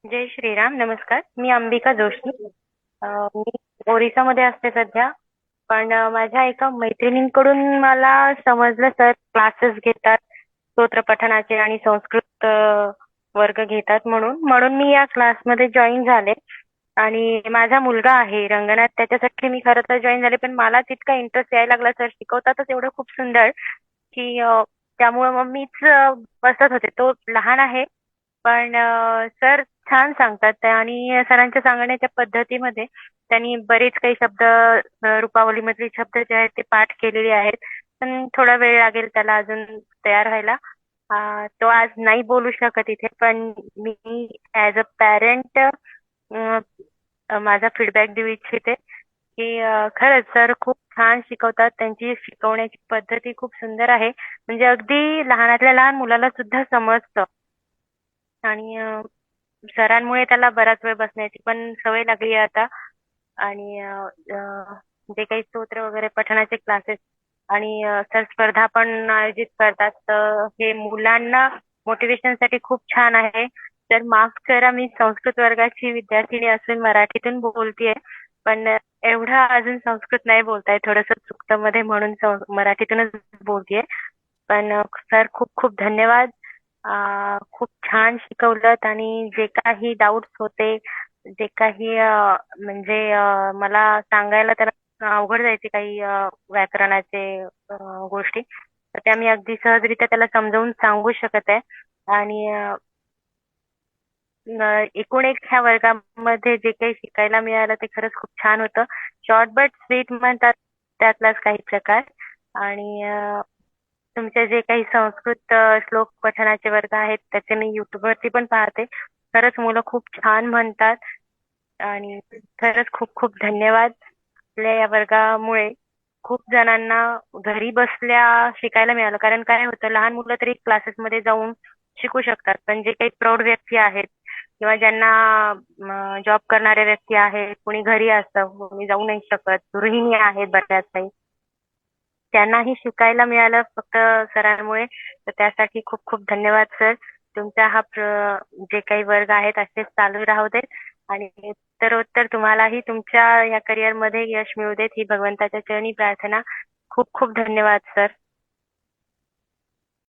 जय श्रीराम. नमस्कार. मी अंबिका जोशी. मी ओरिसामध्ये असते सध्या. पण माझ्या एका मैत्रिणींकडून मला समजलं सर क्लासेस घेतात स्तोत्र पठणाचे आणि संस्कृत वर्ग घेतात म्हणून म्हणून मी या क्लासमध्ये जॉईन झाले. आणि माझा मुलगा आहे रंगनाथ, त्याच्यासाठी मी खरं तर जॉईन झाले, पण मला तितका इंटरेस्ट यायला लागला. सर शिकवतातच एवढं खूप सुंदर की त्यामुळं मग मीच बसत होते. तो लहान आहे, पण सर छान सांगतात आणि सरांच्या सांगण्याच्या पद्धतीमध्ये त्यांनी बरेच काही शब्द, रूपावलीमधले शब्द जे आहेत ते पाठ केलेले आहेत. पण थोडा वेळ लागेल त्याला अजून तयार व्हायला. तो आज नाही बोलू शकत इथे, पण मी ऍज अ पॅरेंट माझा फीडबॅक देऊ इच्छिते की खरंच सर खूप छान शिकवतात. त्यांची शिकवण्याची पद्धती खूप सुंदर आहे. म्हणजे अगदी लहानातल्या लहान मुलाला सुद्धा समजतं. आणि सरांमुळे त्याला बराच वेळ बसण्याची पण सवय लागली आहे आता. आणि जे काही स्तोत्र वगैरे पठणाचे क्लासेस आणि सर स्पर्धा पण आयोजित करतात, तर हे मुलांना मोटिवेशन साठी खूप छान आहे. तर माफ करा, मी संस्कृत वर्गाची विद्यार्थिनी असून मराठीतून बोलतेय. पण एवढं अजून संस्कृत नाही बोलताय, थोडस चुकतं मध्ये, म्हणून मराठीतूनच बोलतेय. पण सर खूप खूप धन्यवाद. खूप छान शिकवलत आणि जे काही डाऊट्स होते, जे काही म्हणजे मला सांगायला त्याला अवघड जायचे काही व्याकरणाचे गोष्टी, तर त्या मी अगदी सहजरित्या त्याला समजावून सांगू शकत आहे. आणि एकूण एक ह्या वर्गामध्ये जे काही शिकायला मिळालं ते खरंच खूप छान होतं. शॉर्ट बट स्वीट म्हणतात, त्यातलाच काही प्रकार. आणि तुमचे जे काही संस्कृत श्लोक पठणाचे वर्ग आहेत त्याचे मी युट्यूब वरती पण पाहते. खरंच मुलं खूप छान म्हणतात. आणि खरंच खूप खूप धन्यवाद. आपल्या या वर्गामुळे खूप जणांना घरी बसल्या शिकायला मिळालं. कारण काय होतं, लहान मुलं तरी क्लासेसमध्ये जाऊन शिकू शकतात, पण जे काही प्रौढ व्यक्ती आहेत किंवा ज्यांना जॉब करणारे व्यक्ती आहेत, कोणी घरी असतं, कोणी जाऊ नाही शकत, गृहिणी आहेत बऱ्याच काही, त्यांनाही शिकायला मिळालं फक्त सरांमुळे. तर त्यासाठी खूप खूप धन्यवाद सर. तुमचा हा जे काही वर्ग आहेत असेच चालू राहू देत. आणि उत्तरोत्तर तुम्हालाही तुमच्या या करिअर मध्ये यश मिळू देत, ही भगवंताच्या चरणी प्रार्थना. खूप खूप धन्यवाद सर.